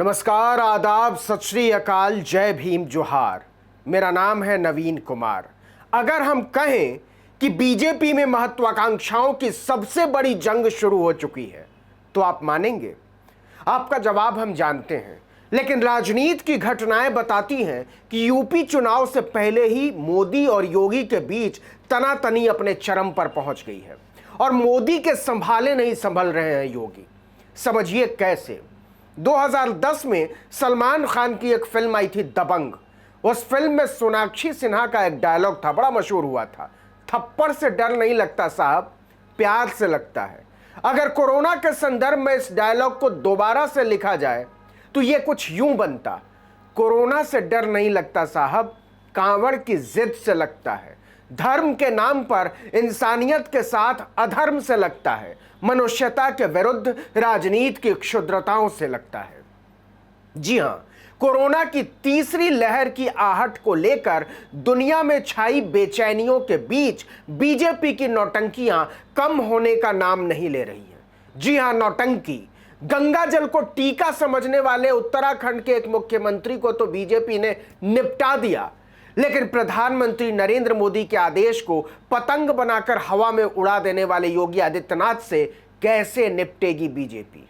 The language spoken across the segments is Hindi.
नमस्कार, आदाब, सत श्री अकाल, जय भीम, जोहार। मेरा नाम है नवीन कुमार। अगर हम कहें कि बीजेपी में महत्वाकांक्षाओं की सबसे बड़ी जंग शुरू हो चुकी है तो आप मानेंगे? आपका जवाब हम जानते हैं, लेकिन राजनीति की घटनाएं बताती हैं कि यूपी चुनाव से पहले ही मोदी और योगी के बीच तनातनी अपने चरम पर पहुंच गई है और मोदी के संभाले नहीं संभल रहे हैं योगी। समझिए कैसे। 2010 में सलमान खान की एक फिल्म आई थी दबंग। उस फिल्म में सोनाक्षी सिन्हा का एक डायलॉग था, बड़ा मशहूर हुआ था, थप्पड़ से डर नहीं लगता साहब, प्यार से लगता है। अगर कोरोना के संदर्भ में इस डायलॉग को दोबारा से लिखा जाए तो यह कुछ यूं बनता: कोरोना से डर नहीं लगता साहब, कांवड़ की जिद से लगता है। धर्म के नाम पर इंसानियत के साथ अधर्म से लगता है। मनुष्यता के विरुद्ध राजनीति की क्षुद्रताओं से लगता है। जी हां, कोरोना की तीसरी लहर की आहट को लेकर दुनिया में छाई बेचैनियों के बीच बीजेपी की नौटंकियां कम होने का नाम नहीं ले रही हैं। जी हां, नौटंकी। गंगा जल को टीका समझने वाले उत्तराखंड के एक मुख्यमंत्री को तो बीजेपी ने निपटा दिया, लेकिन प्रधानमंत्री नरेंद्र मोदी के आदेश को पतंग बनाकर हवा में उड़ा देने वाले योगी आदित्यनाथ से कैसे निपटेगी बीजेपी?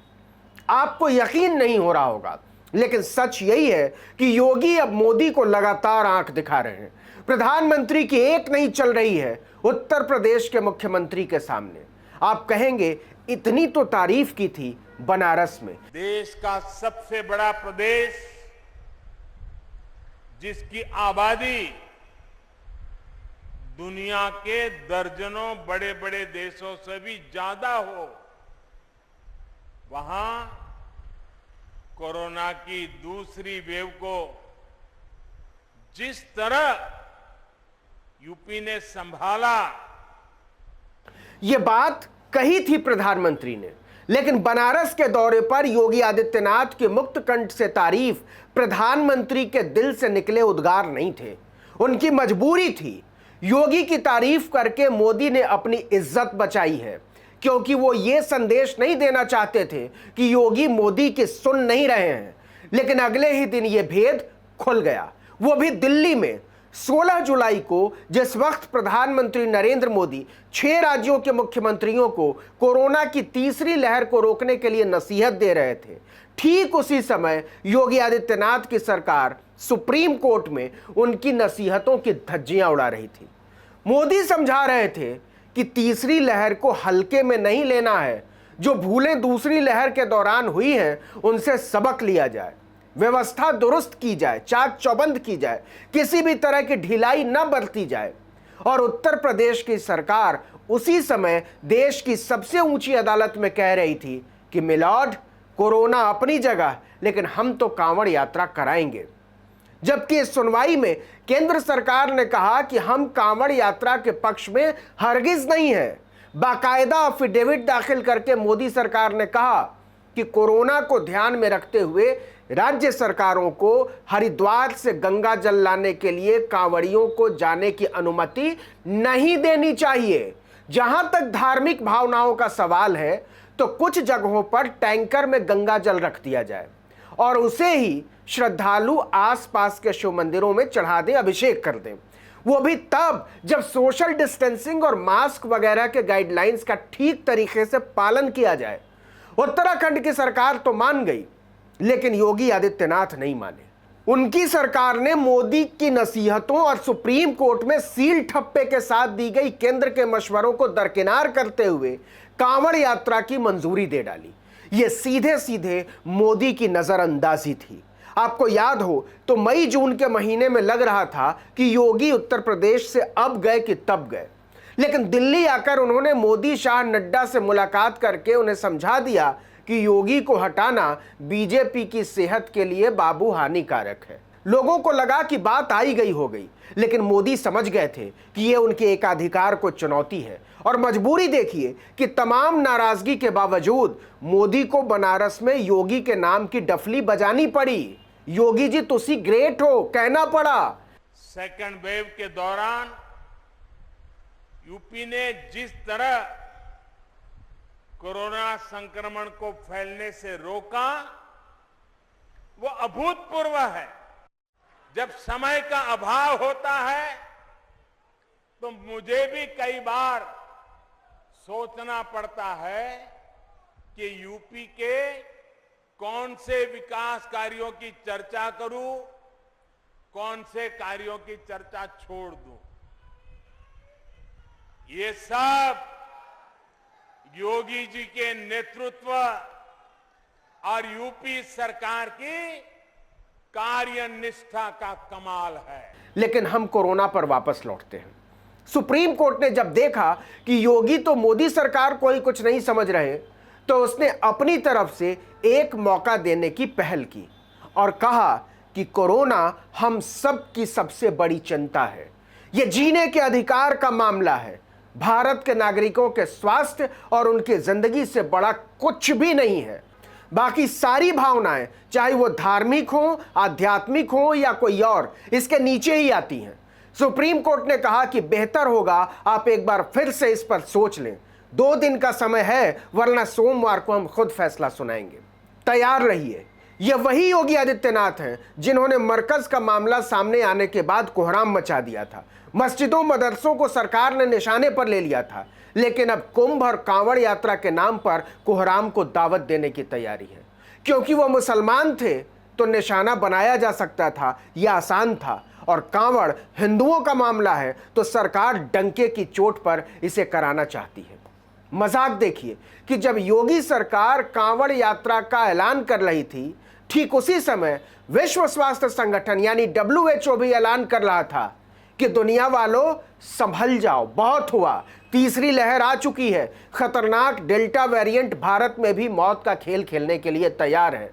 आपको यकीन नहीं हो रहा होगा, लेकिन सच यही है कि योगी अब मोदी को लगातार आंख दिखा रहे हैं। प्रधानमंत्री की एक नहीं चल रही है उत्तर प्रदेश के मुख्यमंत्री के सामने। आप कहेंगे इतनी तो तारीफ की थी बनारस में। देश का सबसे बड़ा प्रदेश, जिसकी आबादी दुनिया के दर्जनों बड़े बड़े देशों से भी ज्यादा हो, वहां कोरोना की दूसरी वेव को जिस तरह यूपी ने संभाला। ये बात कही थी प्रधानमंत्री ने, लेकिन बनारस के दौरे पर योगी आदित्यनाथ की मुक्त कंठ से तारीफ प्रधानमंत्री के दिल से निकले उद्गार नहीं थे, उनकी मजबूरी थी। योगी की तारीफ करके मोदी ने अपनी इज्जत बचाई है, क्योंकि वो ये संदेश नहीं देना चाहते थे कि योगी मोदी की सुन नहीं रहे हैं। लेकिन अगले ही दिन ये भेद खुल गया, वो भी दिल्ली में। 16 जुलाई को जिस वक्त प्रधानमंत्री नरेंद्र मोदी 6 राज्यों के मुख्यमंत्रियों को कोरोना की तीसरी लहर को रोकने के लिए नसीहत दे रहे थे, ठीक उसी समय योगी आदित्यनाथ की सरकार सुप्रीम कोर्ट में उनकी नसीहतों की धज्जियां उड़ा रही थी। मोदी समझा रहे थे कि तीसरी लहर को हल्के में नहीं लेना है, जो भूलें दूसरी लहर के दौरान हुई हैं उनसे सबक लिया जाए, व्यवस्था दुरुस्त की जाए, चाक चौबंद की जाए, किसी भी तरह की ढिलाई न बरती जाए। और उत्तर प्रदेश की सरकार उसी समय देश की सबसे ऊंची अदालत में कह रही थी कि मिलॉर्ड, कोरोना अपनी जगह, लेकिन हम तो कांवड़ यात्रा कराएंगे। जबकि इस सुनवाई में केंद्र सरकार ने कहा कि हम कांवड़ यात्रा के पक्ष में हरगिज नहीं है। बाकायदा अफिडेविट दाखिल करके मोदी सरकार ने कहा कि कोरोना को ध्यान में रखते हुए राज्य सरकारों को हरिद्वार से गंगा जल लाने के लिए कांवड़ियों को जाने की अनुमति नहीं देनी चाहिए। जहां तक धार्मिक भावनाओं का सवाल है तो कुछ जगहों पर टैंकर में गंगा जल रख दिया जाए और उसे ही श्रद्धालु आसपास के शिव मंदिरों में चढ़ा दें, अभिषेक कर दें। वो भी तब जब सोशल डिस्टेंसिंग और मास्क वगैरह के गाइडलाइंस का ठीक तरीके से पालन किया जाए। उत्तराखंड की सरकार तो मान गई, लेकिन योगी आदित्यनाथ नहीं माने। उनकी सरकार ने मोदी की नसीहतों और सुप्रीम कोर्ट में सील ठप्पे के साथ दी गई केंद्र के मशवरों को दरकिनार करते हुए कांवड़ यात्रा की मंजूरी दे डाली। यह सीधे सीधे मोदी की नजरअंदाजी थी। आपको याद हो तो मई जून के महीने में लग रहा था कि योगी उत्तर प्रदेश से अब गए कि तब गए, लेकिन दिल्ली आकर उन्होंने मोदी, शाह, नड्डा से मुलाकात करके उन्हें समझा दिया कि योगी को हटाना बीजेपी की सेहत के लिए बाबू हानिकारक है। लोगों को लगा कि बात आई गई हो गई, लेकिन मोदी समझ गए थे कि यह उनके एकाधिकार को चुनौती है। और मजबूरी देखिए कि तमाम नाराजगी के बावजूद मोदी को बनारस में योगी के नाम की डफली बजानी पड़ी। योगी जी तुसी ग्रेट हो कहना पड़ा। सेकेंड वेव के दौरान यूपी ने जिस तरह कोरोना संक्रमण को फैलने से रोका, वो अभूतपूर्व है। जब समय का अभाव होता है तो मुझे भी कई बार सोचना पड़ता है कि यूपी के कौन से विकास कार्यों की चर्चा करूं, कौन से कार्यों की चर्चा छोड़ दूं। ये सब योगी जी के नेतृत्व और यूपी सरकार की कार्यनिष्ठा का कमाल है। लेकिन हम कोरोना पर वापस लौटते हैं। सुप्रीम कोर्ट ने जब देखा कि योगी तो मोदी सरकार को ही कुछ नहीं समझ रहे, तो उसने अपनी तरफ से एक मौका देने की पहल की और कहा कि कोरोना हम सब की सबसे बड़ी चिंता है। यह जीने के अधिकार का मामला है। भारत के नागरिकों के स्वास्थ्य और उनकी जिंदगी से बड़ा कुछ भी नहीं है। बाकी सारी भावनाएं, चाहे वो धार्मिक हो, आध्यात्मिक हो या कोई और, इसके नीचे ही आती हैं। सुप्रीम कोर्ट ने कहा कि बेहतर होगा आप एक बार फिर से इस पर सोच लें। 2 दिन का समय है, वरना सोमवार को हम खुद फैसला सुनाएंगे। तैयार रहिए। यह वही योगी आदित्यनाथ हैं जिन्होंने मरकज का मामला सामने आने के बाद कोहराम मचा दिया था। मस्जिदों मदरसों को सरकार ने निशाने पर ले लिया था, लेकिन अब कुंभ और कांवड़ यात्रा के नाम पर कोहराम को दावत देने की तैयारी है। क्योंकि वो मुसलमान थे तो निशाना बनाया जा सकता था, यह आसान था, और कांवड़ हिंदुओं का मामला है तो सरकार डंके की चोट पर इसे कराना चाहती है। मजाक देखिए कि जब योगी सरकार कांवड़ यात्रा का ऐलान कर रही थी, ठीक उसी समय विश्व स्वास्थ्य संगठन यानी WHO भी ऐलान कर रहा था कि दुनिया वालों संभल जाओ, बहुत हुआ, तीसरी लहर आ चुकी है, खतरनाक डेल्टा वेरिएंट भारत में भी मौत का खेल खेलने के लिए तैयार है।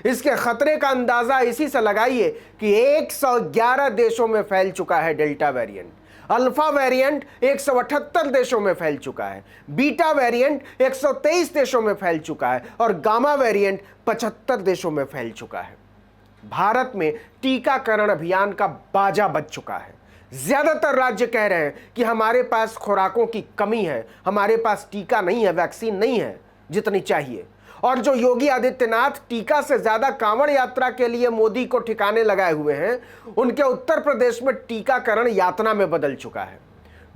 इसके खतरे का अंदाजा इसी से लगाइए कि 111 देशों में फैल चुका है डेल्टा वेरिएंट, अल्फा वेरिएंट 178 देशों में फैल चुका है, बीटा वेरिएंट 123 देशों में फैल चुका है और गामा वेरिएंट 75 देशों में फैल चुका है। भारत में टीकाकरण अभियान का बाजा बज चुका है। ज्यादातर राज्य कह रहे हैं कि हमारे पास खुराकों की कमी है, हमारे पास टीका नहीं है, वैक्सीन नहीं है जितनी चाहिए। और जो योगी आदित्यनाथ टीका से ज्यादा कांवड़ यात्रा के लिए मोदी को ठिकाने लगाए हुए हैं, उनके उत्तर प्रदेश में टीकाकरण यातना में बदल चुका है।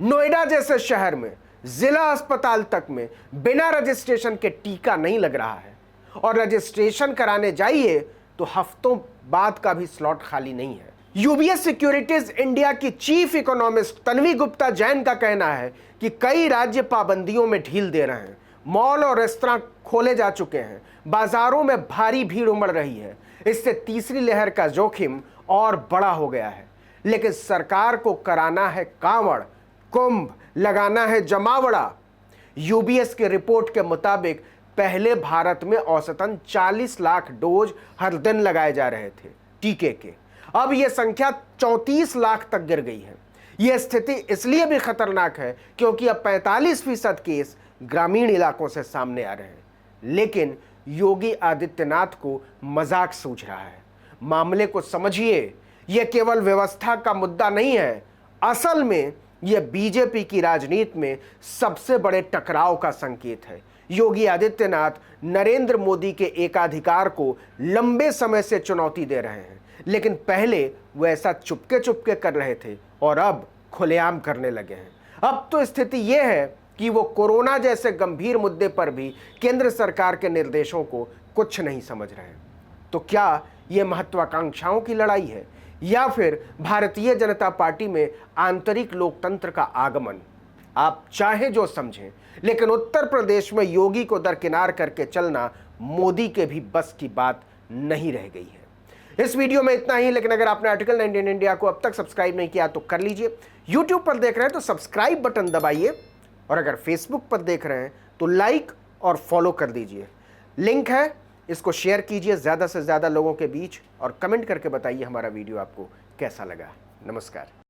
नोएडा जैसे शहर में जिला अस्पताल तक में बिना रजिस्ट्रेशन के टीका नहीं लग रहा है, और रजिस्ट्रेशन कराने जाइए तो हफ्तों बाद का भी स्लॉट खाली नहीं है। यूबीएस सिक्योरिटीज इंडिया की चीफ इकोनॉमिस्ट तन्वी गुप्ता जैन का कहना है कि कई राज्य पाबंदियों में ढील दे रहे हैं, मॉल और रेस्तरां खोले जा चुके हैं, बाजारों में भारी भीड़ उमड़ रही है। इससे तीसरी लहर का जोखिम और बड़ा हो गया है। लेकिन सरकार को कराना है कांवड़, कुंभ, लगाना है जमावड़ा। यूबीएस की रिपोर्ट के मुताबिक पहले भारत में औसतन 40 लाख डोज हर दिन लगाए जा रहे थे टीके के। अब यह संख्या 34 लाख तक गिर गई है। यह स्थिति इसलिए भी खतरनाक है क्योंकि अब 45% केस ग्रामीण इलाकों से सामने आ रहे हैं। लेकिन योगी आदित्यनाथ को मजाक सूझ रहा है। मामले को समझिए, यह केवल व्यवस्था का मुद्दा नहीं है, असल में यह बीजेपी की राजनीति में सबसे बड़े टकराव का संकेत है। योगी आदित्यनाथ नरेंद्र मोदी के एकाधिकार को लंबे समय से चुनौती दे रहे हैं, लेकिन पहले वो ऐसा चुपके चुपके कर रहे थे और अब खुलेआम करने लगे हैं। अब तो स्थिति यह है कि वो कोरोना जैसे गंभीर मुद्दे पर भी केंद्र सरकार के निर्देशों को कुछ नहीं समझ रहे हैं। तो क्या ये महत्वाकांक्षाओं की लड़ाई है या फिर भारतीय जनता पार्टी में आंतरिक लोकतंत्र का आगमन? आप चाहे जो समझें, लेकिन उत्तर प्रदेश में योगी को दरकिनार करके चलना मोदी के भी बस की बात नहीं रह गई है। इस वीडियो में इतना ही, लेकिन अगर आपने आर्टिकल 19 इंडिया को अब तक सब्सक्राइब नहीं किया तो कर लीजिए। यूट्यूब पर देख रहे हैं तो सब्सक्राइब बटन दबाइए, और अगर फेसबुक पर देख रहे हैं तो लाइक और फॉलो कर दीजिए। लिंक है, इसको शेयर कीजिए ज़्यादा से ज़्यादा लोगों के बीच और कमेंट करके बताइए हमारा वीडियो आपको कैसा लगा। नमस्कार।